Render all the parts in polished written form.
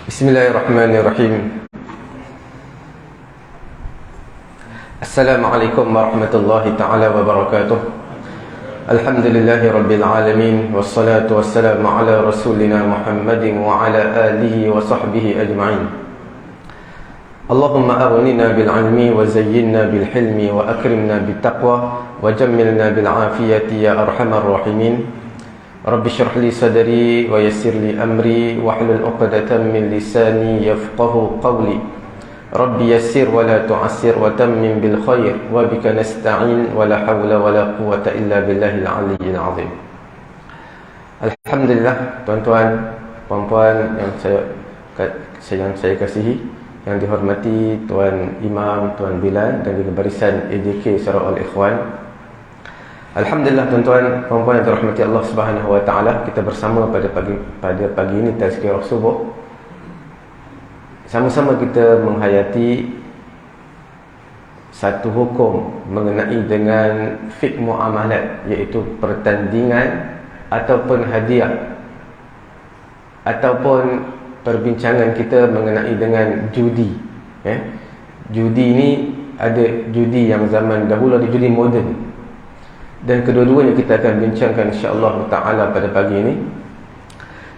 Bismillahirrahmanirrahim. Assalamualaikum warahmatullahi ta'ala wabarakatuh. Alhamdulillahi rabbil alamin. Wassalatu wassalamu ala rasulina Muhammadin wa ala alihi wa sahbihi ajma'in. Allahumma aghnina bil ilmi wa zayyinna bil hilmi wa akrimna bit taqwa wa jammilna bil afiyati ya arhamar rahimin. Rabbi syrah li sadri wa yassir li amri wahlul 'uqdatam min lisani yafqahu qawli. Rabbi yassir wa la tu'assir wa tammim bil khair wa bika nasta'in wa la hawla wa la quwwata illa billahil 'aliyyil 'azim. Alhamdulillah, tuan-tuan, puan-puan yang saya kasihi, yang dihormati Tuan Imam, Tuan Bilal dan juga barisan AJK Sarawak Al-Ikhwan. Alhamdulillah, tuan-tuan, puan-puan yang dirahmati Allah Subhanahu wa taala, kita bersama pada pagi ini tazkirah subuh. Sama-sama kita menghayati satu hukum mengenai dengan fiqh muamalat, iaitu pertandingan ataupun hadiah, ataupun perbincangan kita mengenai dengan judi. Judi ini ada judi yang zaman dahulu, ada judi moden. Dan kedua-duanya kita akan bincangkan insya-Allah taala pada pagi ini.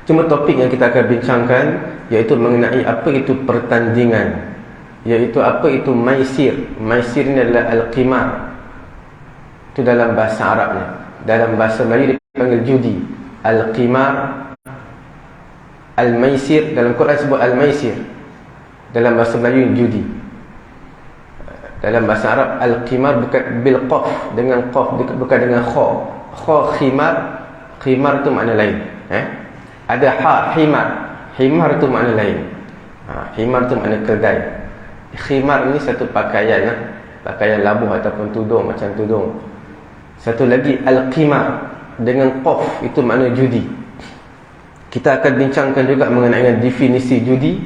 Cuma topik yang kita akan bincangkan iaitu mengenai apa itu pertandingan, iaitu apa itu maisir. Maisir ini adalah al-qimar. Itu dalam bahasa Arabnya. Dalam bahasa Melayu dipanggil judi. Al-qimar, al-maisir, dalam Quran sebut al-maisir. Dalam bahasa Melayu judi. Dalam bahasa Arab al-qimar bukan bil qaf, dengan qaf, bukan dengan kha. Kha khimar, khimar itu makna lain. Ada ha himar, himar itu makna lain. Himar itu makna keldai. Khimar ni satu pakaian, pakaian labuh ataupun tudung, macam tudung. Satu lagi al-qimar dengan qaf, itu makna judi. Kita akan bincangkan juga mengenai definisi judi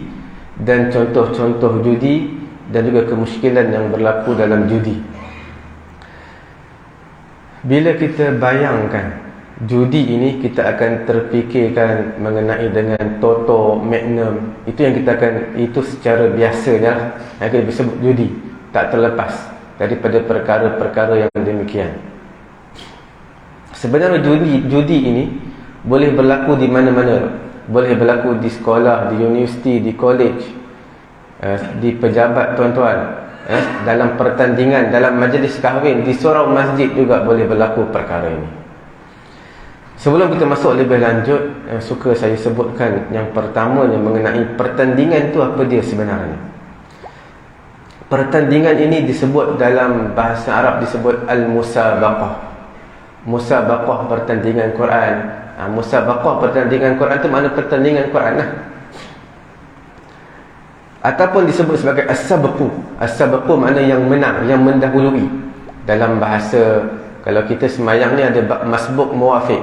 dan contoh-contoh judi dan juga kemusykilan yang berlaku dalam judi. Bila kita bayangkan judi ini, kita akan terfikirkan mengenai dengan toto, magnum. Itu yang kita akan, itu secara biasanya yang kita sebut judi, tak terlepas daripada perkara-perkara yang demikian. Sebenarnya judi ini boleh berlaku di mana-mana. Boleh berlaku di sekolah, di universiti, di college, di pejabat, tuan-tuan, dalam pertandingan, dalam majlis kahwin, di surau masjid juga boleh berlaku perkara ini. Sebelum kita masuk lebih lanjut, suka saya sebutkan yang pertamanya mengenai pertandingan itu apa dia sebenarnya. Pertandingan ini disebut dalam bahasa Arab disebut al-musabaqah. Musabaqah pertandingan Quran. Musabaqah pertandingan Quran itu makna pertandingan Quran lah. Ataupun disebut sebagai as-sabqu. As-sabqu makna yang menang, yang mendahului. Dalam bahasa, kalau kita semayang ni ada masbuk muwafiq.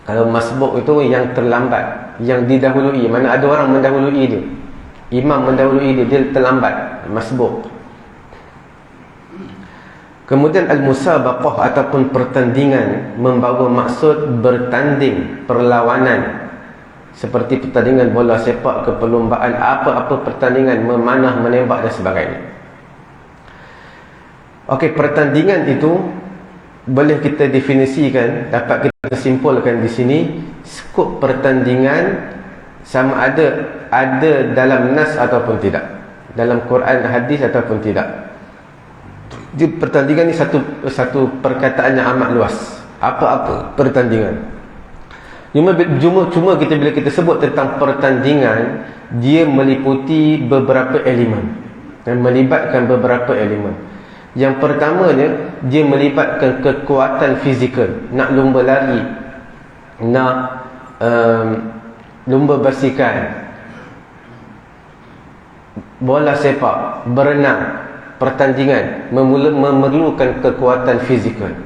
Kalau masbuk itu yang terlambat, yang didahului, mana ada orang mendahului dia, imam mendahului dia, dia terlambat, masbuk. Kemudian al-musabaqah ataupun pertandingan membawa maksud bertanding, perlawanan, seperti pertandingan bola sepak, ke perlombaan, apa-apa pertandingan, memanah, menembak dan sebagainya. Okey, pertandingan itu boleh kita definisikan, dapat kita simpulkan di sini, skop pertandingan sama ada dalam nas ataupun tidak, dalam Quran, hadis ataupun tidak. Jadi pertandingan ni satu perkataan yang amat luas. Apa-apa pertandingan. Cuma kita bila kita sebut tentang pertandingan, dia meliputi beberapa elemen dan melibatkan beberapa elemen. Yang pertamanya, dia melibatkan kekuatan fizikal. Nak lumba lari, nak lumba basikal, bola sepak, berenang, pertandingan memerlukan kekuatan fizikal.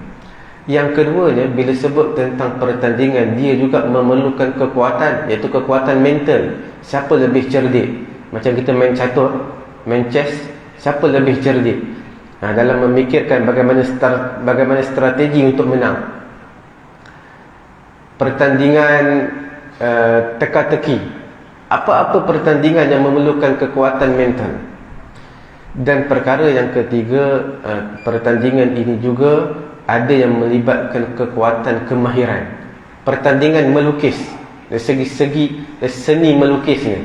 Yang keduanya, bila sebut tentang pertandingan, dia juga memerlukan kekuatan, iaitu kekuatan mental. Siapa lebih cerdik? Macam kita main catur, main chess, siapa lebih cerdik? Dalam memikirkan bagaimana strategi untuk menang. Pertandingan teka-teki, apa-apa pertandingan yang memerlukan kekuatan mental. Dan perkara yang ketiga, pertandingan ini juga ada yang melibatkan kekuatan kemahiran. Pertandingan melukis, dari segi-segi seni melukisnya,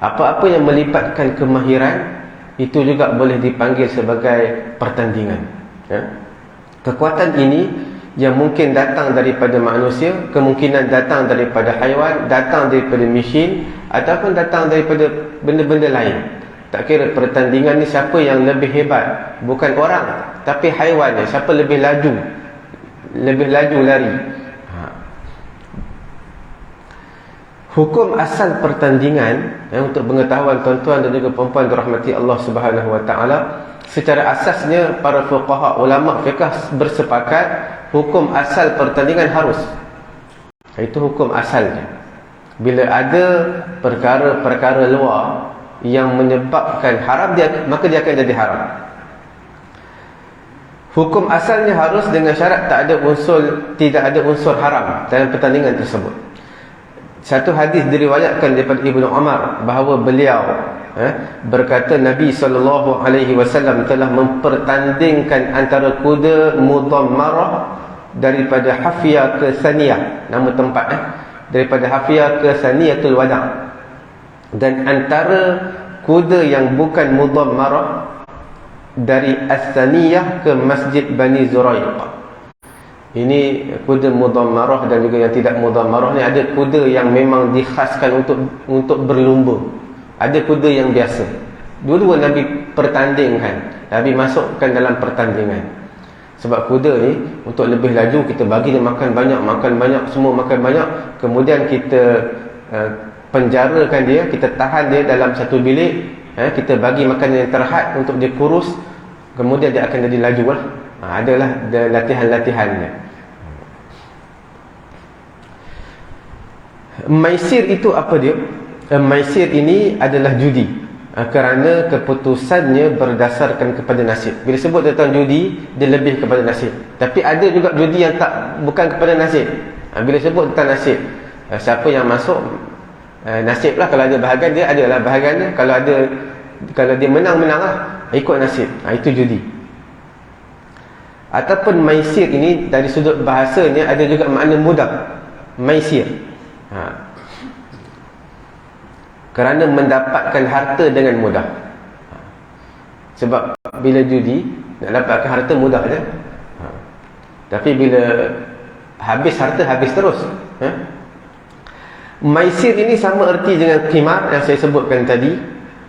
apa-apa yang melibatkan kemahiran itu juga boleh dipanggil sebagai pertandingan, ya? Kekuatan ini yang mungkin datang daripada manusia, kemungkinan datang daripada haiwan, datang daripada mesin, ataupun datang daripada benda-benda lain. Tak kira pertandingan ni siapa yang lebih hebat, bukan orang, tapi haiwan ni, siapa lebih laju lari. Hukum asal pertandingan, untuk pengetahuan tuan-tuan dan juga puan-puan dirahmati Allah Subhanahu Wa Taala, secara asasnya para fuqaha ulama fiqh bersepakat hukum asal pertandingan harus. Itu hukum asalnya. Bila ada perkara-perkara luar yang menyebabkan haram, maka dia akan jadi haram. Hukum asalnya harus dengan syarat tidak ada unsur haram dalam pertandingan tersebut. Satu hadis diriwayatkan daripada Ibnu Umar bahawa beliau berkata Nabi SAW telah mempertandingkan antara kuda mudammarah daripada Hafiyah ke Saniyah, nama tempat daripada Hafiyah ke Saniyatul Wada', dan antara kuda yang bukan mudammarah dari As-Saniyah ke Masjid Bani Zuraiq. Ini kuda mudammarah dan juga yang tidak mudammarah ni, ada kuda yang memang dikhaskan untuk berlumba, ada kuda yang biasa. Dua-dua Nabi pertandingkan, Nabi masukkan dalam pertandingan. Sebab kuda ni untuk lebih laju, kita bagi dia makan banyak, semua makan banyak, kemudian kita penjarakan dia, kita tahan dia dalam satu bilik, kita bagi makanan yang terhad untuk dia kurus, kemudian dia akan jadi laju lah. Adalah latihan-latihannya. Maisir itu apa dia? Maisir ini adalah judi, kerana keputusannya berdasarkan kepada nasib. Bila sebut tentang judi, dia lebih kepada nasib. Tapi ada juga judi yang bukan kepada nasib. Bila sebut tentang nasib, siapa yang masuk, nasib lah. Kalau ada bahagian, dia adalah bahagiannya. Kalau dia menang lah, ikut nasib. Itu judi. Ataupun maisir ini dari sudut bahasanya ada juga makna mudah. Maisir, kerana mendapatkan harta dengan mudah. Sebab bila judi, nak dapatkan harta mudah je. Tapi bila habis harta, habis terus. Maisir ini sama erti dengan qimar yang saya sebutkan tadi,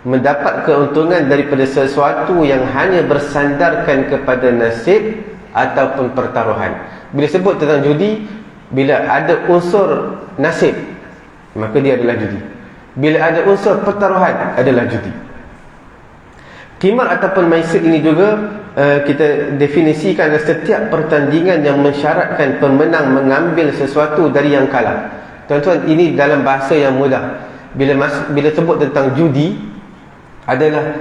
mendapat keuntungan daripada sesuatu yang hanya bersandarkan kepada nasib ataupun pertaruhan. Bila sebut tentang judi, bila ada unsur nasib, maka dia adalah judi. Bila ada unsur pertaruhan, adalah judi. Qimar ataupun maisir ini juga kita definisikan setiap pertandingan yang mensyaratkan pemenang mengambil sesuatu dari yang kalah. Tuan-tuan, ini dalam bahasa yang mudah. Bila sebut tentang judi, adalah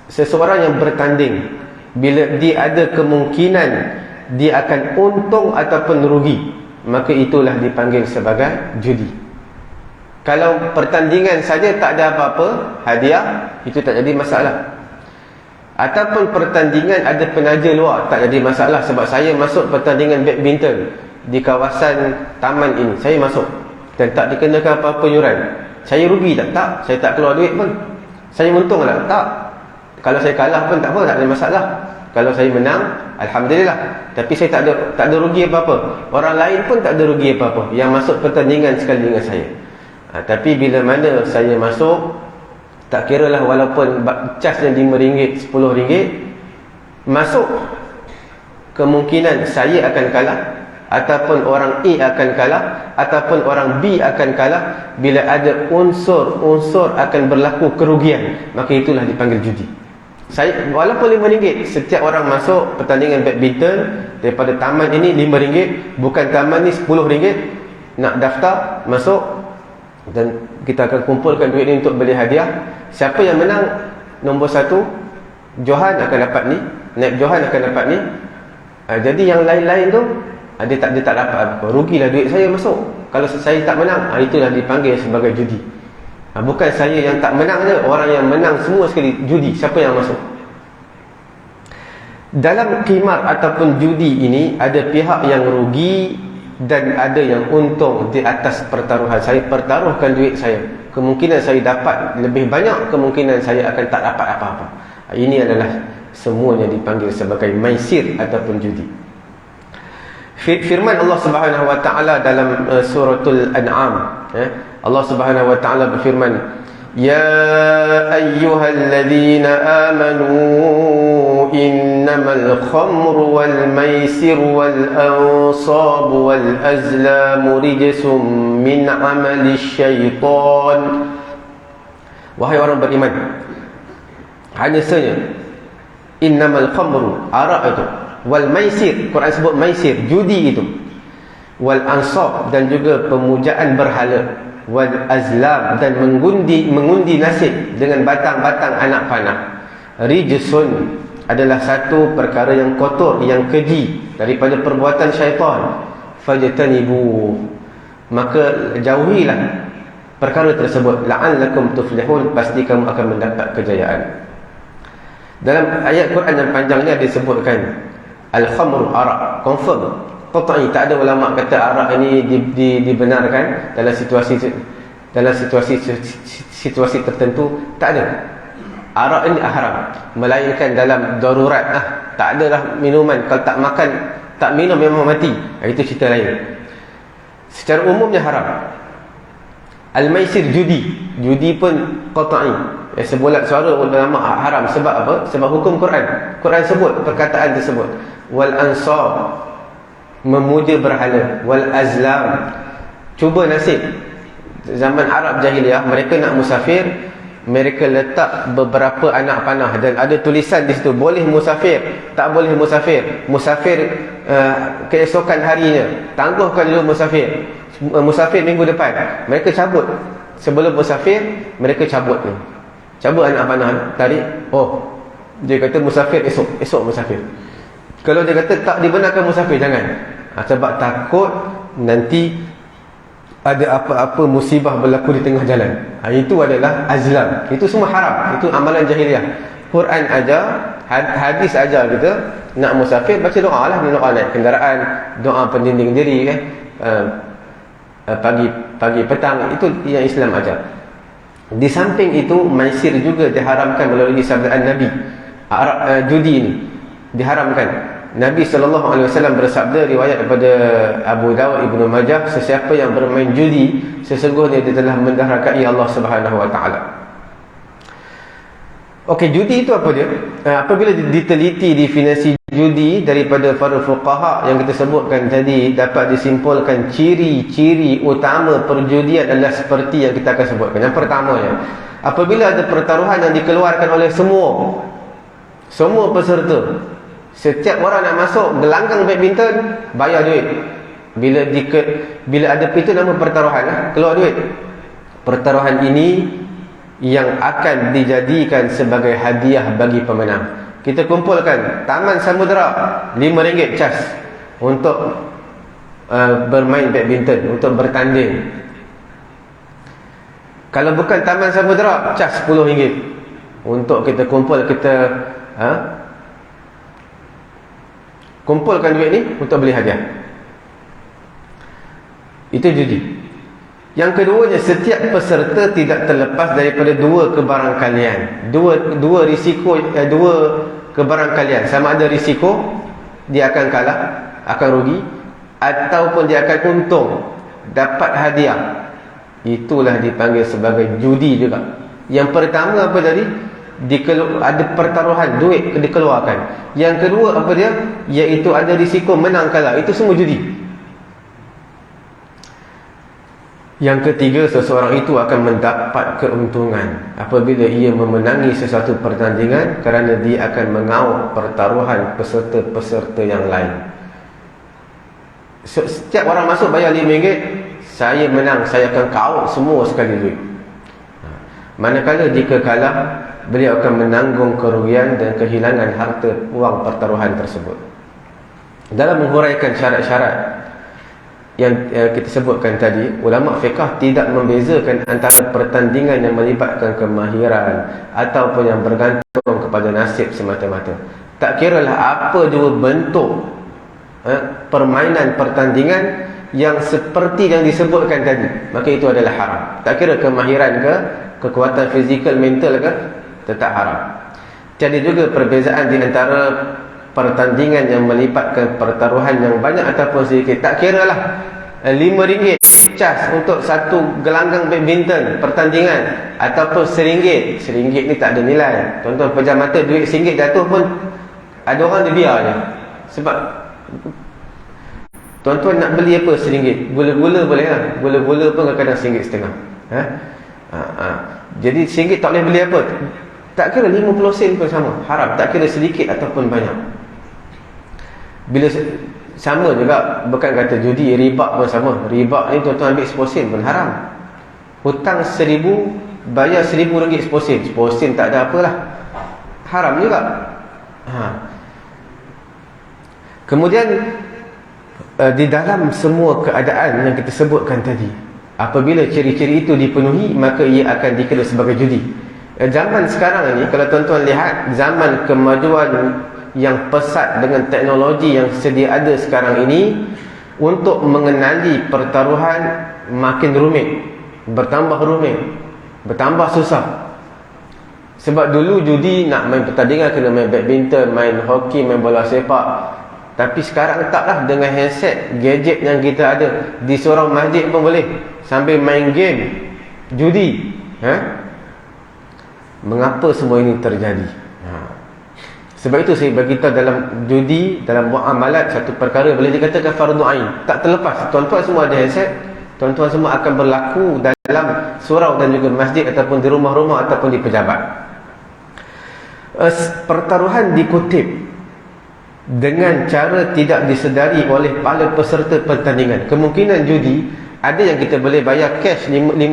seseorang yang bertanding. Bila dia ada kemungkinan dia akan untung ataupun rugi, maka itulah dipanggil sebagai judi. Kalau pertandingan saja tak ada apa-apa hadiah, itu tak jadi masalah. Ataupun pertandingan ada penaja luar, tak jadi masalah. Sebab saya masuk pertandingan badminton di kawasan taman ini, saya masuk dan tak dikenakan apa-apa yuran. Saya rugi tak? Tak. Saya tak keluar duit pun. Saya untung tak? Tak. Kalau saya kalah pun tak apa, tak ada masalah. Kalau saya menang, alhamdulillah. Tapi saya tak ada rugi apa-apa. Orang lain pun tak ada rugi apa-apa yang masuk pertandingan sekali dengan saya. Tapi bila mana saya masuk, tak kira lah, walaupun casnya RM5, RM10, masuk, kemungkinan saya akan kalah, ataupun orang A akan kalah, ataupun orang B akan kalah. Bila ada unsur akan berlaku kerugian, maka itulah dipanggil judi. Saya, walaupun RM5, setiap orang masuk pertandingan badminton daripada taman ini RM5, bukan taman ni RM10, nak daftar, masuk, dan kita akan kumpulkan duit ni untuk beli hadiah. Siapa yang menang nombor 1, Johan akan dapat ni, naib Johan akan dapat ni. Jadi yang lain-lain tu dia tak dapat apa, rugilah duit saya masuk. Kalau saya tak menang, itulah dipanggil sebagai judi. Bukan saya yang tak menang je, orang yang menang semua sekali judi. Siapa yang masuk? Dalam qimar ataupun judi ini, ada pihak yang rugi dan ada yang untung di atas pertaruhan. Saya pertaruhkan duit saya, kemungkinan saya dapat lebih banyak, kemungkinan saya akan tak dapat apa-apa. Ini adalah semuanya dipanggil sebagai maisir ataupun judi. Firman Allah Subhanahu wa taala dalam suratul An'am, Allah Subhanahu wa taala berfirman, "Ya ayyuhalladzina amanu innamal khamru wal maisir wal ansabu wal azlamu rijsum min 'amali syaitan." Wahai orang beriman, hanya saja innamal khamru, arak itu, wal maisir, Quran sebut maisir, judi itu, wal ansab, dan juga pemujaan berhala, wal azlam, dan mengundi nasib dengan batang-batang anak panah, rijsun, adalah satu perkara yang kotor, yang keji daripada perbuatan syaitan. Fajtanibu, maka jauhilah perkara tersebut, la'allakum tuflihun, pasti kamu akan mendapat kejayaan. Dalam ayat Quran yang panjang ni ada disebutkan al-khamru, arak, confirm, qat'i, tak ada ulama kata arak ini dibenarkan dalam situasi tertentu, tak ada. Arak ini haram, melainkan dalam darurat. Tak adalah minuman, kalau tak makan, tak minum memang mati, itu cerita lain. Secara umumnya haram. Al-maisir, judi pun qat'i, sebulat suara ulama haram. Sebab apa? Sebab hukum Quran sebut perkataan tersebut. Wal ansab, memuja berhala, wal azlam, cuba nasib. Zaman Arab jahiliah, mereka nak musafir, mereka letak beberapa anak panah dan ada tulisan di situ, boleh musafir, tak boleh musafir. Musafir keesokan harinya, tangguhkan dulu musafir minggu depan. Mereka cabut sebelum musafir, mereka cabut anak panah, tarik. Dia kata musafir esok musafir. Kalau dia kata tak dibenarkan musafir, jangan. Sebab takut nanti ada apa-apa musibah berlaku di tengah jalan. Itu adalah azlam. Itu semua haram. Itu amalan jahiliah. Quran ajar, hadis ajar kita nak musafir, baca doa lah. Doa naik kenderaan, doa pendinding diri, pagi petang, itu yang Islam ajar. Di samping itu, maisir juga diharamkan melalui sabdaan Nabi. Judi ini diharamkan. Nabi SAW bersabda, riwayat daripada Abu Dawud, Ibnu Majah, sesiapa yang bermain judi, sesungguhnya dia telah mendahrakai Allah Subhanahu wa taala. Okey, judi itu apa dia? Apabila diteliti definisi judi daripada para fuqaha yang kita sebutkan tadi, dapat disimpulkan ciri-ciri utama perjudian adalah seperti yang kita akan sebutkan. Yang pertamanya, apabila ada pertaruhan yang dikeluarkan oleh semua peserta, setiap orang nak masuk gelanggang badminton, bayar duit. Bila ada itu nama pertaruhan, keluar duit. Pertaruhan ini yang akan dijadikan sebagai hadiah bagi pemenang. Kita kumpulkan Taman Samudera, RM5 cas untuk bermain badminton, untuk bertanding. Kalau bukan Taman Samudera, cas RM10 untuk kita kumpulkan duit ni untuk beli hadiah. Itu judi. Yang keduanya, setiap peserta tidak terlepas daripada dua kebarangkalian. Dua risiko, dua kebarangkalian. Sama ada risiko dia akan kalah, akan rugi, ataupun dia akan untung, dapat hadiah. Itulah dipanggil sebagai judi juga. Yang pertama apa tadi? Ada pertaruhan, duit dikeluarkan. Yang kedua apa dia? Iaitu ada risiko menang kalah. Itu semua judi. Yang ketiga, seseorang itu akan mendapat keuntungan apabila ia memenangi sesuatu pertandingan, kerana dia akan mengawal pertaruhan peserta-peserta yang lain. Setiap orang masuk bayar RM5, saya menang, saya akan kawal semua sekali duit. Manakala jika kalah, beliau akan menanggung kerugian dan kehilangan harta wang pertaruhan tersebut. Dalam menghuraikan syarat-syarat kita sebutkan tadi, ulama fiqh tidak membezakan antara pertandingan yang melibatkan kemahiran ataupun yang bergantung kepada nasib semata-mata. Tak kiralah apa jua bentuk permainan pertandingan yang seperti yang disebutkan tadi, maka itu adalah haram. Tak kira kemahiran ke, kekuatan fizikal, mental ke, tetap haram. Jadi juga perbezaan di antara pertandingan yang melibatkan pertaruhan yang banyak ataupun sedikit. Tak kira lah RM5 cas untuk satu gelanggang badminton pertandingan ataupun RM1. RM1 ni tak ada nilai. Tuan-tuan pejam mata, duit RM1 jatuh pun ada orang dia biar je. Sebab tuan-tuan nak beli apa RM1? Gula-gula boleh lah. Gula-gula pun kadang-kadang RM1.50. Jadi RM1 tak boleh beli apa. Tak kira 50 sen pun sama, haram. Tak kira sedikit ataupun banyak. Bila sama juga, bukan kata judi, riba pun sama. Riba ni tuan-tuan ambil 10 sen pun haram. Hutang RM1,000, bayar RM1,000 10 sen. 10 sen tak ada apalah, haram juga. Kemudian di dalam semua keadaan yang kita sebutkan tadi, apabila ciri-ciri itu dipenuhi, maka ia akan dikira sebagai judi. Zaman sekarang ini, kalau tuan-tuan lihat, zaman kemajuan yang pesat dengan teknologi yang sedia ada sekarang ini, untuk mengenali pertaruhan makin rumit, bertambah rumit, bertambah susah. Sebab dulu judi nak main pertandingan kena main badminton, main hoki, main bola sepak. Tapi sekarang taklah, dengan handset, gadget yang kita ada, di seorang masjid pun boleh sambil main game judi. Mengapa semua ini terjadi? Sebab itu saya bagi tahu, dalam judi, dalam muamalat, satu perkara boleh dikatakan fardu ain, tak terlepas. Tuan-tuan semua ada handset, tuan-tuan semua akan berlaku dalam surau dan juga masjid ataupun di rumah-rumah ataupun di pejabat. Pertaruhan dikutip dengan cara tidak disedari oleh para peserta pertandingan. Kemungkinan judi, ada yang kita boleh bayar cash RM5,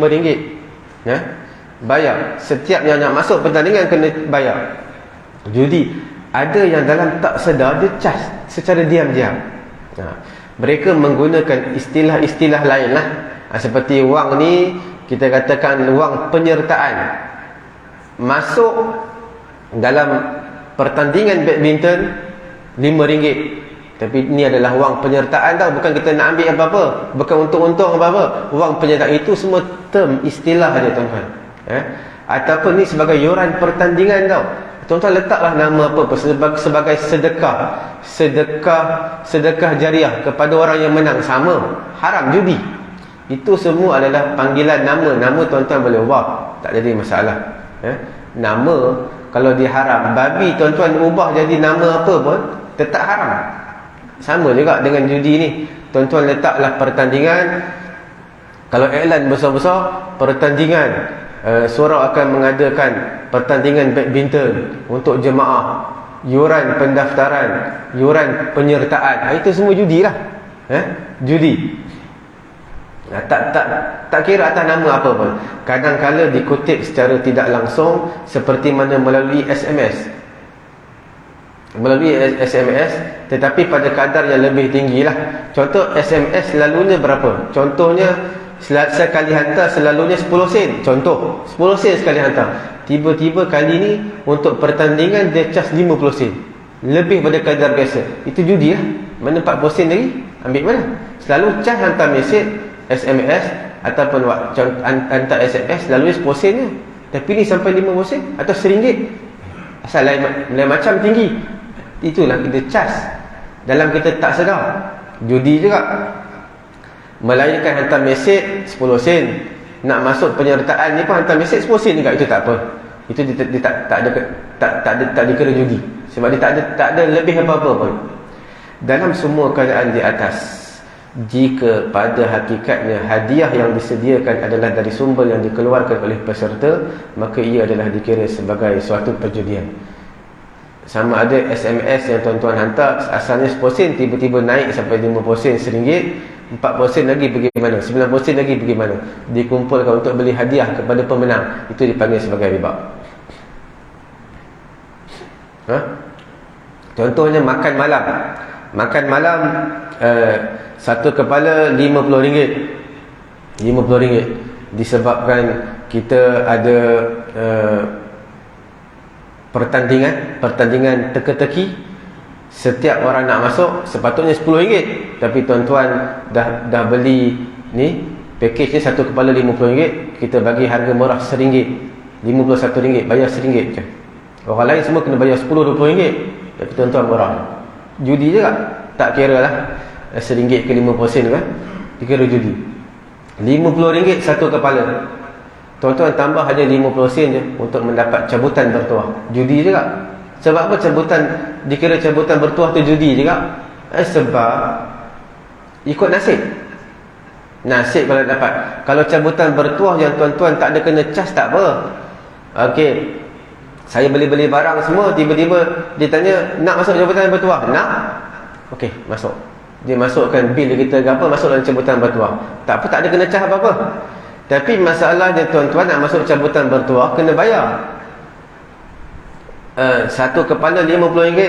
bayar. Setiap yang nak masuk pertandingan kena bayar. Judi, ada yang dalam tak sedar dia cas secara diam-diam. Mereka menggunakan istilah-istilah lain lah. Seperti wang ni, kita katakan wang penyertaan. Masuk dalam pertandingan badminton RM5. Tapi ini adalah wang penyertaan tau. Bukan kita nak ambil apa-apa, bukan untung-untung apa-apa. Wang penyertaan itu semua term, istilah dia, tuan-tuan. Ataupun ni sebagai yuran pertandingan tau. Tuan-tuan letaklah nama apa sebagai sedekah jariah kepada orang yang menang, sama, haram judi. Itu semua adalah panggilan nama. Nama tuan-tuan boleh ubah, tak jadi masalah. Nama kalau diharam, babi tuan-tuan ubah jadi nama apa pun tetap haram. Sama juga dengan judi ni. Tuan-tuan letaklah pertandingan. Kalau iklan besar-besar, pertandingan, surau akan mengadakan pertandingan badminton untuk jemaah, yuran pendaftaran, yuran penyertaan. Itu semua judi lah. Judi. Tak kira atas nama apa pun. Kadang-kala dikutip secara tidak langsung, seperti mana melalui SMS. Tetapi pada kadar yang lebih tinggi lah. Contoh, SMS selalunya berapa? Contohnya, sekali hantar selalunya 10 sen. Contoh, 10 sen sekali hantar. Tiba-tiba kali ni untuk pertandingan dia cas 50 sen, lebih pada kadar biasa. Itu judi lah. Mana 40 sen lagi? Ambil mana? Selalu cas hantar mesej, SMS ataupun hantar SMS selalunya 10 sen je. Tapi ni sampai 50 sen atau RM1. Asal lain macam tinggi. Itulah kita cas. Dalam kita tak sedar, judi juga. Melainkan hantar mesej 10 sen, nak masuk penyertaan ni pun hantar mesej 10 sen juga. Itu tak apa. Itu dia tak dikira judi. Sebab dia tak ada lebih apa-apa pun. Dalam semua keadaan di atas, jika pada hakikatnya hadiah yang disediakan adalah dari sumber yang dikeluarkan oleh peserta, maka ia adalah dikira sebagai suatu perjudian. Sama ada SMS yang tuan-tuan hantar asalnya 10 sen, tiba-tiba naik sampai 50 sen, RM1, 40 sen lagi pergi mana, 90 sen lagi pergi mana, dikumpulkan untuk beli hadiah kepada pemenang. Itu dipanggil sebagai riba. Contohnya makan malam. Makan malam satu kepala RM50. RM50 disebabkan kita ada pertandingan teka-teki. Setiap orang nak masuk sepatutnya RM10, tapi tuan-tuan dah beli ni package ni, satu kepala RM50, kita bagi harga murah RM1, RM51, bayar RM1 je. Orang lain semua kena bayar RM10-20, tapi tuan-tuan murah. Judi je tak kira lah RM1 ke 50 kan, dikira judi. RM50 satu kepala, tuan-tuan tambah hanya 50 sen je untuk mendapat cabutan bertuah. Judi je tak? Sebab apa cabutan dikira cabutan bertuah tu judi je tak? Sebab ikut nasib. Nasib kalau dapat. Kalau cabutan bertuah yang tuan-tuan tak ada kena cas, tak apa. Okey, saya beli-beli barang semua, tiba-tiba dia tanya, nak masuk cabutan bertuah? Nak? Okey, masuk. Dia masukkan bil kita ke apa, masuk dalam cabutan bertuah. Tak apa, tak ada kena cas apa-apa. Tapi masalahnya tuan-tuan nak masuk cabutan bertuah kena bayar. Satu kepala RM50,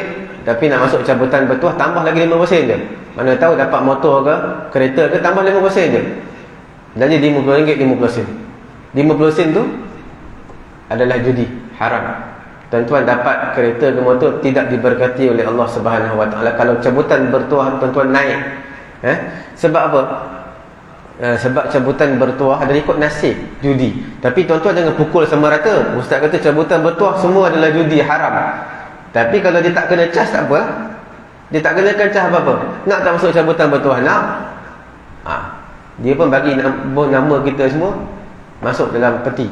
tapi nak masuk cabutan bertuah tambah lagi 50 sen je. Mana tahu dapat motor ke kereta ke, tambah 50 sen je. Dan jadi RM50, 50 sen. 50 sen tu adalah judi, haram. Tuan-tuan dapat kereta ke motor tidak diberkati oleh Allah Subhanahu Wa Taala kalau cabutan bertuah tuan-tuan naik. Sebab apa? Sebab cabutan bertuah adalah ikut nasib, judi. Tapi tuan-tuan jangan pukul sama rata. Ustaz kata cabutan bertuah semua adalah judi, haram. Tapi kalau dia tak kena cas, tak apa. Dia tak kenakan cas apa-apa. Nak tak masuk cabutan bertuah? Nak. Dia pun bagi nama kita semua masuk dalam peti,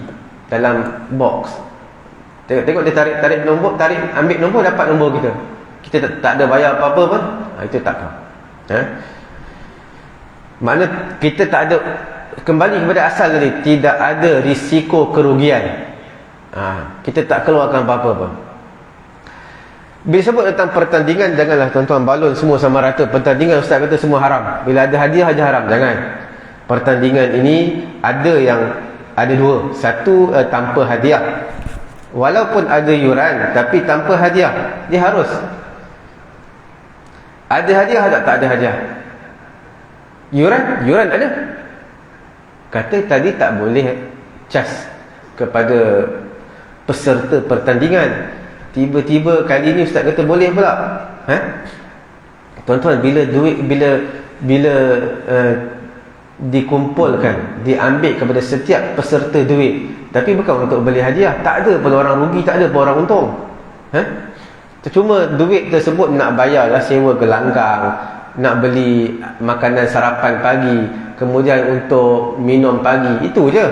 dalam box. Tengok dia tarik nombor, ambil nombor, dapat nombor kita. Kita tak ada bayar apa-apa pun. Itu tak apa. Makna kita tak ada, kembali kepada asal tadi, tidak ada risiko kerugian. Kita tak keluarkan apa-apa pun. Bila sebut tentang pertandingan, janganlah tuan-tuan balon semua sama rata. Pertandingan ustaz kata semua haram. Bila ada hadiah aja haram, jangan. Pertandingan ini ada dua. Satu tanpa hadiah. Walaupun ada yuran, tapi tanpa hadiah. Dia harus ada hadiah atau tak ada hadiah? Yuran ada. Kata tadi tak boleh cas kepada peserta pertandingan. Tiba-tiba kali ni ustaz kata boleh pula. Tuan-tuan, bila dikumpulkan, diambil kepada setiap peserta duit, tapi bukan untuk beli hadiah. Tak ada pun orang rugi, tak ada pun orang untung. Cuma duit tersebut nak bayarlah sewa gelanggang, nak beli makanan sarapan pagi, kemudian untuk minum pagi. Itu je.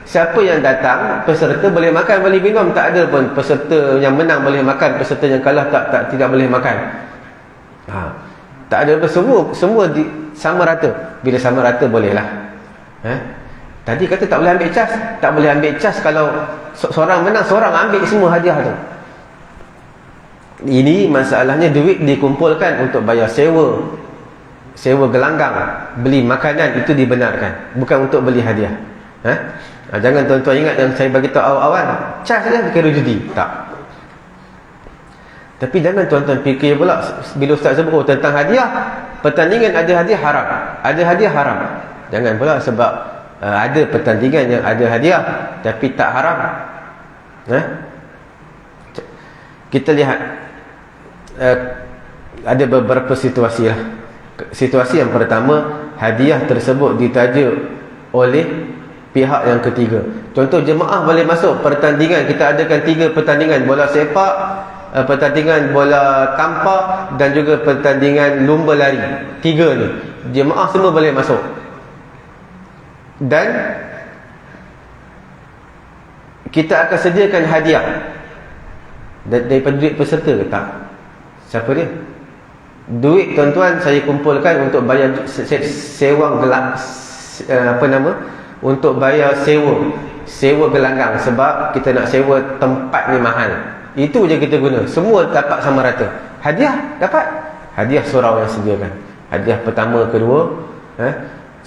Siapa yang datang, peserta boleh makan, boleh minum. Tak ada pun peserta yang menang boleh makan, peserta yang kalah tidak boleh makan. Tak ada. Semua sama rata. Bila sama rata bolehlah. Tadi kata tak boleh ambil cas. Tak boleh ambil cas kalau seorang menang, seorang ambil semua hadiah tu. Ini masalahnya duit dikumpulkan untuk bayar sewa gelanggang, beli makanan, itu dibenarkan, bukan untuk beli hadiah. Jangan tuan-tuan ingat yang saya bagi tahu awal-awal, cas saja kira judi. Tak. Tapi jangan tuan-tuan fikir pula bila ustaz sebut tentang hadiah, pertandingan ada hadiah haram. Ada hadiah haram. Jangan pula sebab ada pertandingan yang ada hadiah tapi tak haram. Kita lihat ada beberapa situasi lah. Situasi yang pertama, hadiah tersebut ditaja oleh pihak yang ketiga. Contoh, jemaah boleh masuk pertandingan. Kita adakan 3 pertandingan, bola sepak, pertandingan bola tampar dan juga pertandingan lumba lari. 3 ni jemaah semua boleh masuk. Dan kita akan sediakan hadiah daripada duit peserta ke tak? Siapa dia? Duit tuan-tuan saya kumpulkan untuk bayar sewa gelak, untuk bayar sewa gelanggang, sebab kita nak sewa tempat ni mahal. Itu je kita guna. Semua dapat sama rata. Hadiah dapat. Hadiah surau yang sediakan. Hadiah pertama, kedua,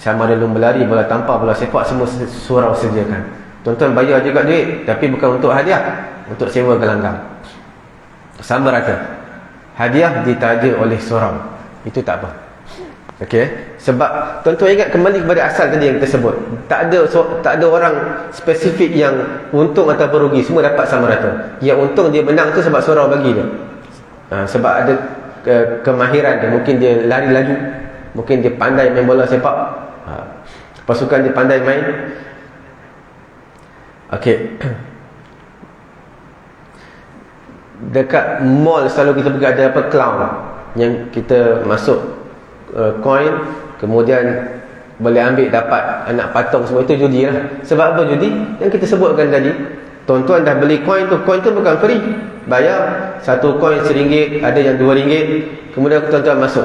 sama ada lumba lari, bola tampar, bola sepak, semua surau sediakan. Tuan-tuan bayar juga duit, tapi bukan untuk hadiah, untuk sewa gelanggang. Sama rata. Hadiah ditaja oleh surau. Itu tak apa. Okey, sebab tuan-tuan ingat kembali kepada asal tadi yang kita sebut. Tak ada orang spesifik yang untung atau rugi, semua dapat sama rata. Yang untung dia menang tu sebab surau bagi dia. Sebab ada kemahiran dia, mungkin dia lari laju, mungkin dia pandai main bola sepak. Pasukan dia pandai main. Okey. Dekat mall selalu kita pergi ada apa, clown yang kita masuk coin, kemudian boleh ambil dapat anak patung, semua itu judi lah. Sebab apa judi? Yang kita sebutkan tadi, tuan-tuan dah beli coin tu bukan free, bayar. Satu coin RM1, ada yang RM2, kemudian tuan-tuan masuk.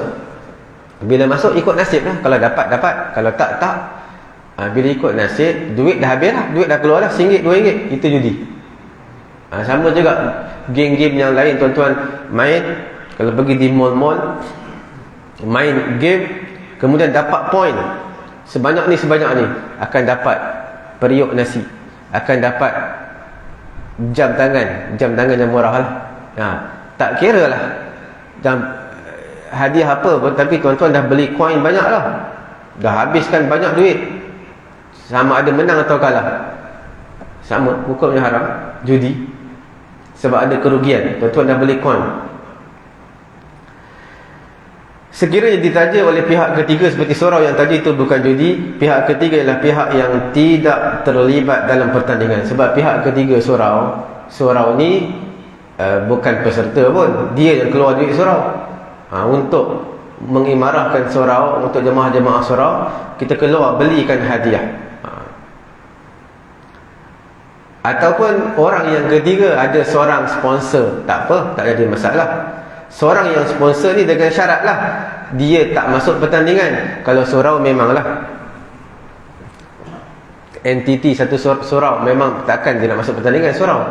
Bila masuk ikut nasib lah, kalau dapat, kalau tak. Bila ikut nasib, duit dah habis lah, duit dah keluar lah, RM1, RM2, itu judi. Sama juga game-game yang lain tuan-tuan main. Kalau pergi di mall-mall main game, kemudian dapat point sebanyak ni, akan dapat periuk nasi, akan dapat jam tangan yang murah lah. Tak kira lah hadiah apa pun, tapi tuan-tuan dah beli coin banyak lah, dah habiskan banyak duit. Sama ada menang atau kalah, sama, hukumnya haram, judi. Sebab ada kerugian, tuan-tuan dah beli coin. Sekiranya ditaja oleh pihak ketiga seperti surau yang tadi itu bukan judi, pihak ketiga ialah pihak yang tidak terlibat dalam pertandingan. Sebab pihak ketiga surau ni bukan peserta pun, dia yang keluar duit surau. Untuk mengimarahkan surau, untuk jemaah-jemaah surau, kita keluar belikan hadiah. Ataupun orang yang ketiga ada seorang sponsor, tak apa, tak ada masalah. Seorang yang sponsor ni dengan syarat lah, dia tak masuk pertandingan. Kalau surau memanglah entiti satu surau, memang takkan dia nak masuk pertandingan surau.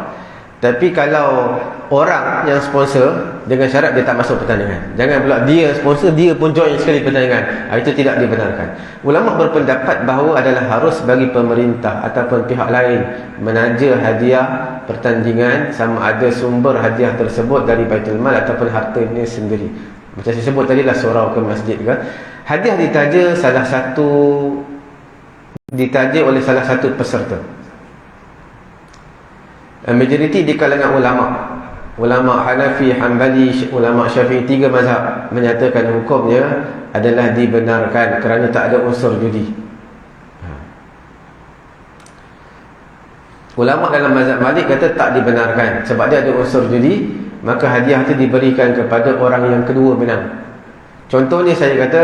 Tapi kalau orang yang sponsor dengan syarat dia tak masuk pertandingan, jangan pula dia sponsor dia pun join sekali pertandingan, itu tidak dibenarkan. Ulama berpendapat bahawa adalah harus bagi pemerintah ataupun pihak lain menaja hadiah pertandingan, sama ada sumber hadiah tersebut dari Baitul Mal ataupun hartanya sendiri. Macam saya sebut tadi lah, surau ke masjid ke, hadiah ditaja oleh salah satu peserta. Majoriti di kalangan ulama Hanafi, Hanbali, ulama Syafi'i, 3 mazhab menyatakan hukumnya adalah dibenarkan kerana tak ada unsur judi. Ulama dalam mazhab Malik kata tak dibenarkan sebab dia ada unsur judi, maka hadiah itu diberikan kepada orang yang kedua menang. Contohnya saya kata,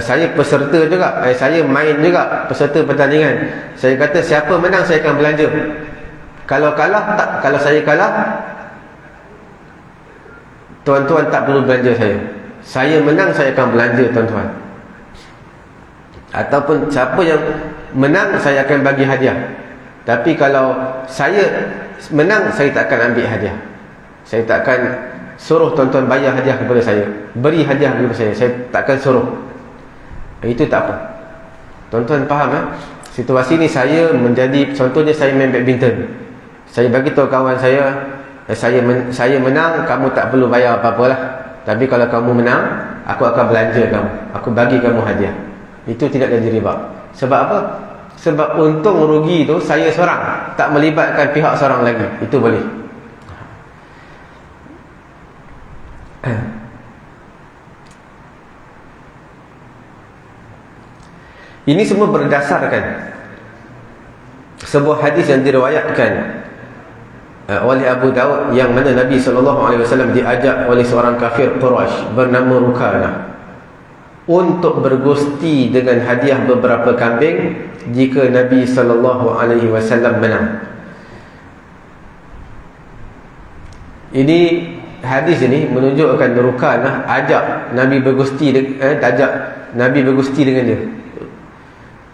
saya peserta juga, saya main juga, peserta pertandingan. Saya kata siapa menang saya akan belanja. Kalau kalah tak, kalau saya kalah, tuan-tuan tak perlu belanja saya. Saya menang saya akan belanja tuan-tuan. Ataupun siapa yang menang saya akan bagi hadiah. Tapi kalau saya menang, saya tak akan ambil hadiah. Saya tak akan suruh tuan-tuan bayar hadiah kepada saya, beri hadiah kepada saya tak akan suruh. Itu tak apa. Tuan-tuan faham situasi ni saya menjadi, contohnya saya main badminton. Saya bagi tahu kawan saya, saya menang, kamu tak perlu bayar apa-apa lah. Tapi kalau kamu menang, aku akan belanja kamu, aku bagi kamu hadiah. Itu tidak jadi riba. Sebab apa? Sebab untung rugi itu saya seorang, tak melibatkan pihak seorang lagi. Itu boleh. Ini semua berdasarkan sebuah hadis yang diriwayatkan oleh Abu Daud, yang mana Nabi SAW diajak oleh seorang kafir Quraisy bernama Rukanah untuk bergusti dengan hadiah beberapa kambing jika Nabi SAW menang. Ini hadis ini menunjukkan Rukanah ajak Nabi bergusti, Nabi bergusti dengan dia.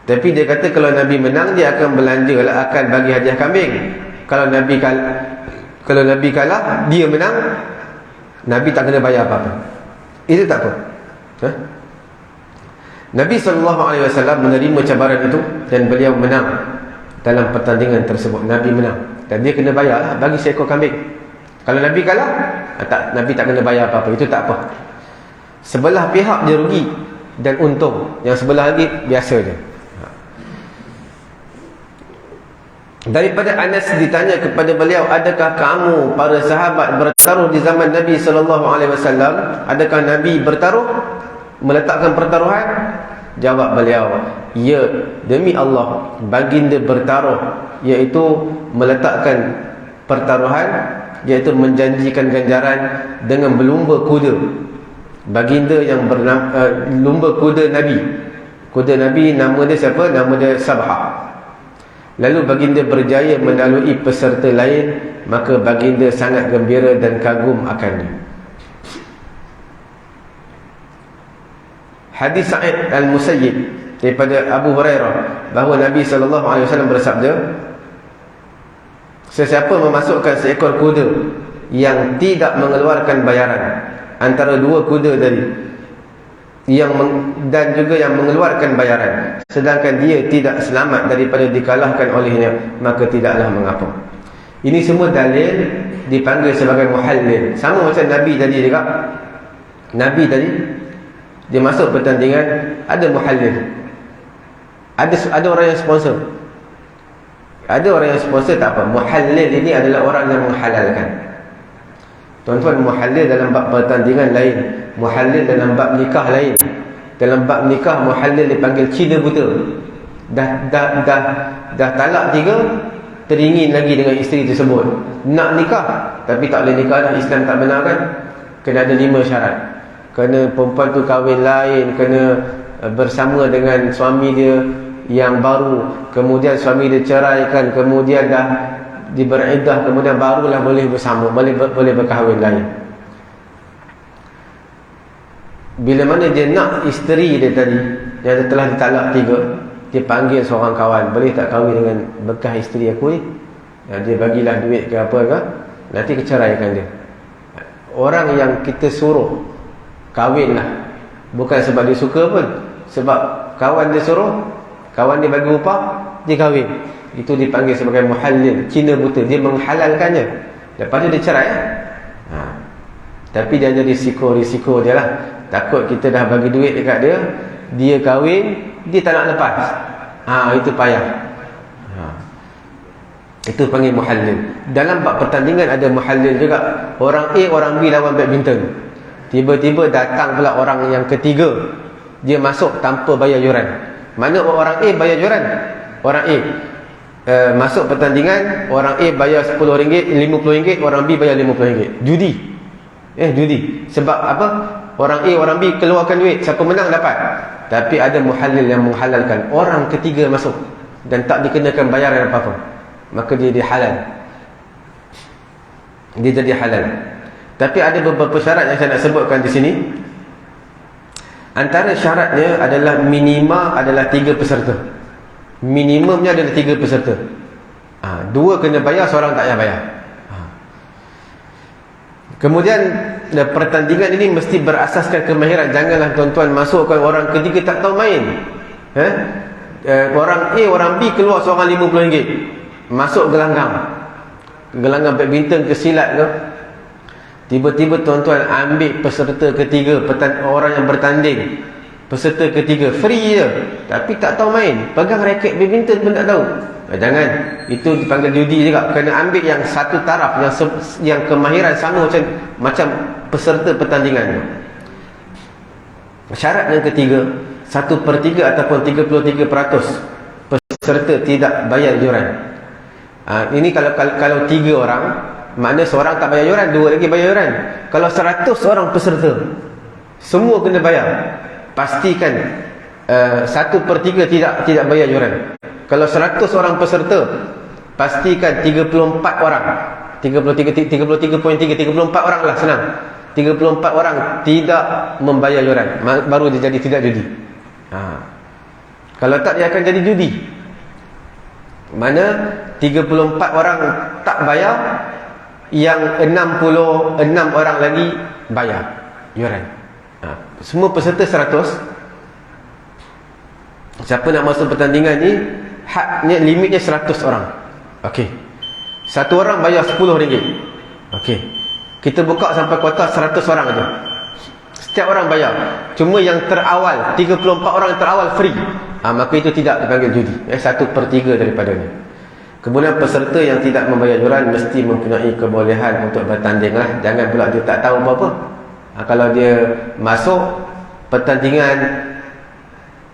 Tapi dia kata kalau Nabi menang dia akan belanja lah, akan bagi hadiah kambing. Kalau Nabi kalah, dia menang, Nabi tak kena bayar apa-apa. Itu tak apa. Nabi SAW menerima cabaran itu dan beliau menang dalam pertandingan tersebut. Nabi menang dan dia kena bayar lah, bagi seekor kambing. Kalau Nabi kalah, Nabi tak kena bayar apa-apa. Itu tak apa. Sebelah pihak dia rugi dan untung, yang sebelah lagi biasa je. Daripada Anas ditanya kepada beliau, adakah kamu para sahabat bertaruh di zaman Nabi SAW? Adakah Nabi bertaruh, meletakkan pertaruhan? Jawab beliau, ya, demi Allah baginda bertaruh, iaitu meletakkan pertaruhan, iaitu menjanjikan ganjaran dengan berlumba kuda. Baginda yang bernama lumba kuda Nabi. Kuda Nabi nama dia siapa? Nama dia Sabha. Lalu baginda berjaya melalui peserta lain, maka baginda sangat gembira dan kagum akannya. Hadis Sa'id Al-Musayyib daripada Abu Hurairah bahawa Nabi SAW bersabda, sesiapa memasukkan seekor kuda yang tidak mengeluarkan bayaran antara dua kuda tadi, dan juga yang mengeluarkan bayaran, sedangkan dia tidak selamat daripada dikalahkan olehnya, maka tidaklah mengapa. Ini semua dalil dipanggil sebagai muhallil. Sama macam Nabi tadi juga. Nabi tadi dia masuk pertandingan, ada muhallil. Ada orang yang sponsor. Ada orang yang sponsor, tak apa. Muhallil ini adalah orang yang menghalalkan. Tuan-tuan, muhallil dalam bab pertandingan lain, muhallil dalam bab nikah lain. Dalam bab nikah, muhallil dipanggil cina buta. Dah talak 3, teringin lagi dengan isteri tersebut, nak nikah tapi tak boleh nikah dah, Islam tak benarkan. Kena ada 5 syarat. Kena perempuan tu kahwin lain, kena bersama dengan suami dia yang baru, kemudian suami dia ceraikan, kemudian dah diberiddah, kemudian barulah boleh bersama, boleh berkahwin lain. Bila mana dia nak isteri dia tadi yang telah ditalak 3, dia panggil seorang kawan, boleh tak kahwin dengan bekas isteri aku ni? Dia bagilah duit ke apa ke, nanti keceraikan dia. Orang yang kita suruh kahwin lah, bukan sebab dia suka pun, sebab kawan dia suruh, kawan dia bagi upah, dia kahwin. Itu dipanggil sebagai muhallil, cina buta. Dia menghalalkannya, lepas tu dia cerai. Tapi dia ada risiko dia lah. Takut kita dah bagi duit dekat dia, dia kahwin, dia tak nak lepas. Itu payah. Itu panggil muhallil. Dalam bab pertandingan ada muhallil juga. Orang A, orang B lawan badminton. Tiba-tiba datang pula orang yang ketiga, dia masuk tanpa bayar yuran. Mana orang A bayar yuran? Orang A masuk pertandingan, orang A bayar RM10, RM50, orang B bayar RM50. Judi. Judi. Sebab apa? Orang A, orang B keluarkan duit, siapa menang dapat. Tapi ada muhallil yang menghalalkan. Orang ketiga masuk dan tak dikenakan bayaran apa-apa, maka dia halal. Dia jadi halal. Tapi ada beberapa syarat yang saya nak sebutkan di sini. Antara syaratnya adalah minima adalah 3 peserta. Minimumnya adalah 3 peserta. 2 kena bayar, seorang tak payah bayar. Kemudian pertandingan ini mesti berasaskan kemahiran. Janganlah tuan-tuan masukkan orang ketiga tak tahu main. Orang A, orang B keluar seorang RM50, masuk gelanggang badminton ke silat ke, tiba-tiba tuan-tuan ambil peserta ketiga, orang yang bertanding, peserta ketiga free je, tapi tak tahu main, pegang raket badminton pun tak tahu. Jangan, itu dipanggil judi juga. Kena ambil yang satu taraf, yang kemahiran sama macam peserta pertandingan. Syarat yang ketiga, 1/3 ataupun 33% peserta tidak bayar yuran. Ini kalau 3 orang, makna seorang tak bayar yuran, 2 lagi bayar yuran. Kalau 100 orang peserta, semua kena bayar, pastikan 1/3 tidak bayar yuran. Kalau 100 orang peserta, pastikan 34 orang, 33.3, 34 orang lah, senang. 34 orang tidak membayar yuran, baru dia jadi tidak judi. Kalau tak, dia akan jadi judi. Mana 34 orang tak bayar, yang 66 orang lagi bayar yuran. Semua peserta 100. Siapa nak masuk pertandingan ni, hadnya, limitnya 100 orang. Okey. Satu orang bayar RM10. Okey. Kita buka sampai kuota 100 orang aja. Setiap orang bayar. Cuma yang terawal, 34 orang terawal free, maka itu tidak dipanggil judi. 1/3 daripadanya. Kemudian peserta yang tidak membayar yuran mesti mempunyai kebolehan untuk bertanding lah. Jangan pula dia tak tahu apa-apa. Kalau dia masuk pertandingan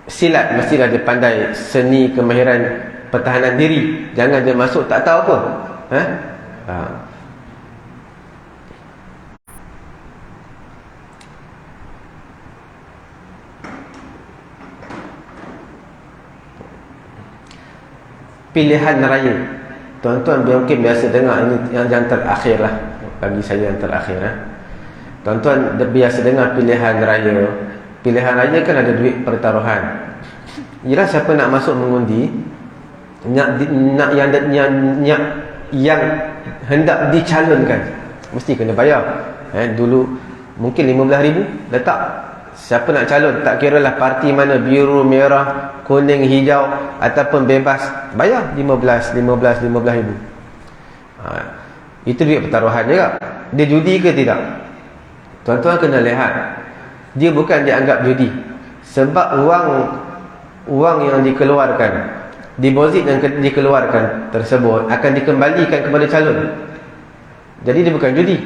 silat, mestilah dia pandai seni kemahiran pertahanan diri. Jangan dia masuk tak tahu apa. Pilihan raya. Tuan-tuan mungkin biasa dengar, ini yang terakhir lah bagi saya, yang terakhir. Tuan-tuan biasa dengar pilihan raya. Pilihan raya kan ada duit pertaruhan. Ialah siapa nak masuk mengundi, nak yang hendak dicalonkan, mesti kena bayar. Dulu mungkin 15,000 letak. Siapa nak calon, tak kira lah parti mana, biru, merah, kuning, hijau ataupun bebas, bayar 15,000. Itu duit pertaruhan juga. Dia judi ke tidak? Tuan-tuan kena lihat. Dia bukan dianggap judi, sebab wang yang dikeluarkan, deposit yang dikeluarkan tersebut akan dikembalikan kepada calon. Jadi dia bukan judi.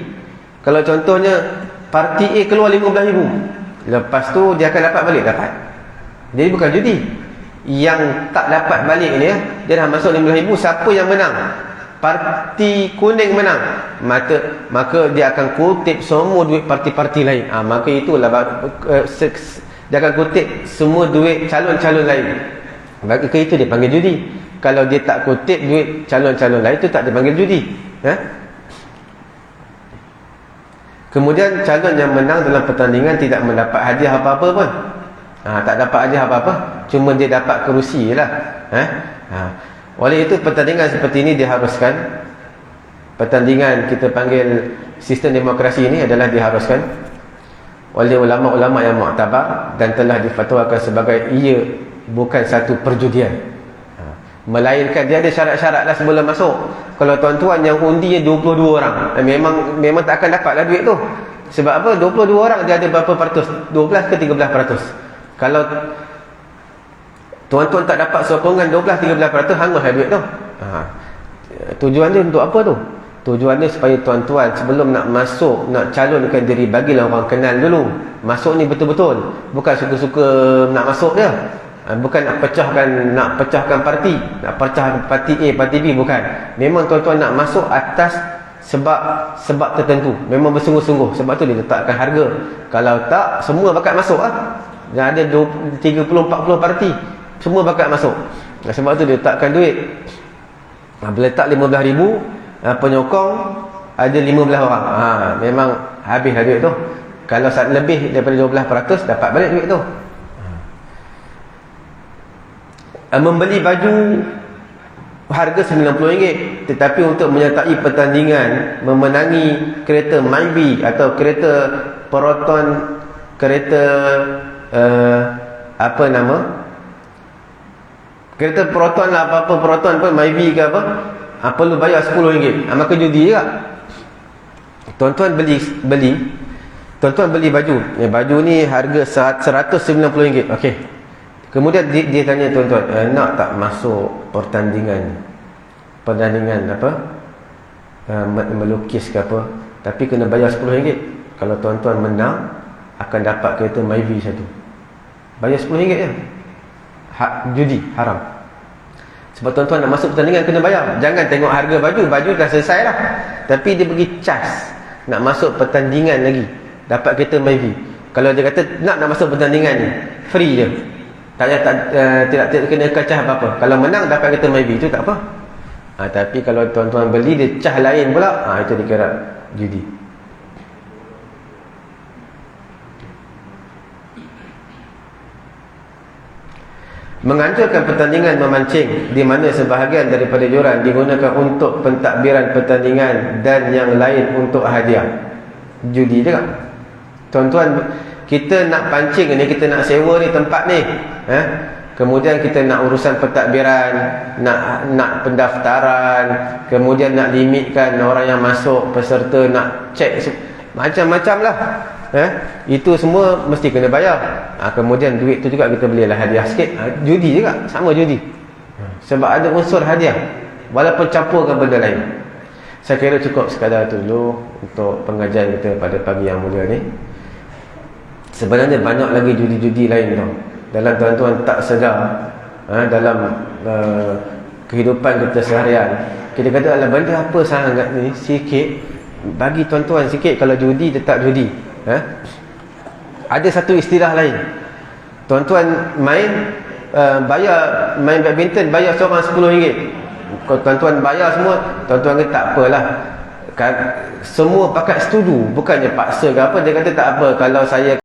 Kalau contohnya parti A keluar 15,000, lepas tu dia akan dapat balik, dapat. Jadi bukan judi. Yang tak dapat balik ni, dia dah masuk 15,000. Siapa yang menang? Parti kuning menang, maka dia akan kutip semua duit parti-parti lain. Maka itulah dia akan kutip semua duit calon-calon lain. Maka itu dia panggil judi. Kalau dia tak kutip duit calon-calon lain, itu tak dipanggil judi. Kemudian calon yang menang dalam pertandingan tidak mendapat hadiah apa-apa pun. Tak dapat hadiah apa-apa, cuma dia dapat kerusi je lah. Oleh itu pertandingan seperti ini diharuskan. Pertandingan kita panggil sistem demokrasi ini adalah diharuskan oleh ulama-ulama yang muktabar dan telah difatwakan sebagai ia bukan satu perjudian. Melainkan dia ada syarat-syarat lah sebelum masuk. Kalau tuan-tuan yang undinya 22 orang, memang tak akan dapat lah duit tu. Sebab apa? 22 orang dia ada berapa peratus? 12 ke 13%. Kalau tuan-tuan tak dapat sokongan 12-13%, hangus lah duit tu. Tujuan dia untuk apa tu? Tujuan dia supaya tuan-tuan sebelum nak masuk, nak calonkan diri, bagilah orang kenal dulu. Masuk ni betul-betul, bukan suka-suka nak masuk dia. Bukan nak pecahkan parti, nak pecahkan parti A, parti B, bukan. Memang tuan-tuan nak masuk atas sebab tertentu. Memang bersungguh-sungguh. Sebab tu dia letakkan harga. Kalau tak, semua bakat masuk lah. Dan ada 30-40 parti, semua bakat masuk. Sebab tu dia letakkan duit. Bila letak 15,000, penyokong ada 15 orang. Memang habis lah duit tu. Kalau lebih daripada 12%, dapat balik duit tu. Membeli baju harga RM90, tetapi untuk menyertai pertandingan, memenangi kereta Myvi atau kereta Proton, kereta kereta Proton lah, apa-apa Proton pun, Myvi ke apa, perlu bayar RM10. Maka judi juga. Tuan-tuan beli baju. Baju ni harga RM190. Okey. Kemudian dia tanya tuan-tuan, nak tak masuk pertandingan apa, melukis ke apa, tapi kena bayar RM10. Kalau tuan-tuan menang, akan dapat kereta Myvi satu. Bayar RM10 je. Judi, haram. Sebab tuan-tuan nak masuk pertandingan kena bayar. Jangan tengok harga baju dah selesai lah, tapi dia bagi cas nak masuk pertandingan lagi, dapat kereta Myvi. Kalau dia kata nak masuk pertandingan ni, free je, tidak kena cah apa-apa. Kalau menang dapat kereta Myvi, itu tak apa. Tapi kalau tuan-tuan beli, dia cah lain pula, itu dikira judi. Menganjurkan pertandingan memancing, di mana sebahagian daripada yuran digunakan untuk pentadbiran pertandingan dan yang lain untuk hadiah. Judi juga. Tuan-tuan, kita nak pancing ni, kita nak sewa ni tempat ni, kemudian kita nak urusan pentadbiran, nak pendaftaran, kemudian nak limitkan orang yang masuk, peserta, nak cek macam-macam lah. itu semua mesti kena bayar. Kemudian duit tu juga kita belilah hadiah sikit. Judi juga, sama judi. Sebab ada unsur hadiah walaupun campurkan benda lain. Saya kira cukup sekadar tu dulu untuk pengajian kita pada pagi yang mulia ni. Sebenarnya banyak lagi judi-judi lain tu. Dalam tuan-tuan tak sedar, dalam kehidupan kita seharian, kita kata alah benda apa sangat ni, sikit bagi tuan-tuan sikit. Kalau judi tetap judi. Ada satu istilah lain. Tuan-tuan bayar main badminton, bayar seorang RM10. Kalau tuan-tuan bayar semua, tuan-tuan kata tak apalah, semua pakat setuju, bukannya paksa ke apa. Dia kata tak apa, kalau saya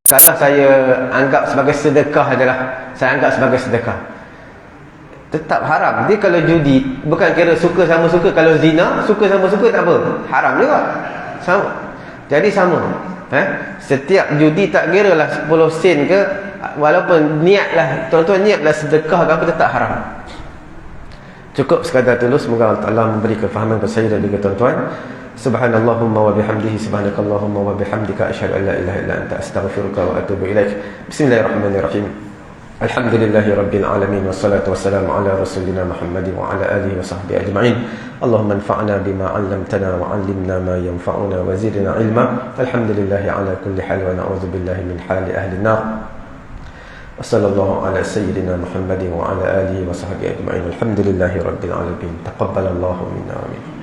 anggap sebagai sedekah adalah, saya anggap sebagai sedekah. Tetap haram. Dia kalau judi, bukan kira suka sama suka. Kalau zina, suka sama suka tak apa, haram juga. Sama. Jadi sama. Setiap judi tak kira lah 10 sen ke, walaupun niatlah, tuan-tuan niatlah sedekah ke apa, tetap haram. Cukup sekadar dulu. Semoga Allah memberi kefahaman kepada saya dan juga tuan-tuan. Subhanallahumma wa bihamdihi, subhanakallahumma wa bihamdika, asyhadu an la ilaha illa anta, astaghfiruka wa atubu ilaik. Bismillahirrahmanirrahim. Alhamdulillahi rabbil alamin, wassalatu wassalamu ala rasulina Muhammadin wa ala alihi wa sahbihi ajma'in. Allahumma anfa'na bima 'allamtana wa 'allimna ma yanfa'una wa zidna ilma. Alhamdulillahi ala kulli hal wa na'udzu billahi min hali ahli an-nar. Wassallallahu ala sayyidina Muhammadin wa ala alihi wa sahbihi ajma'in. Alhamdulillahi rabbil alamin. Taqabbalallahu minna wa minkum.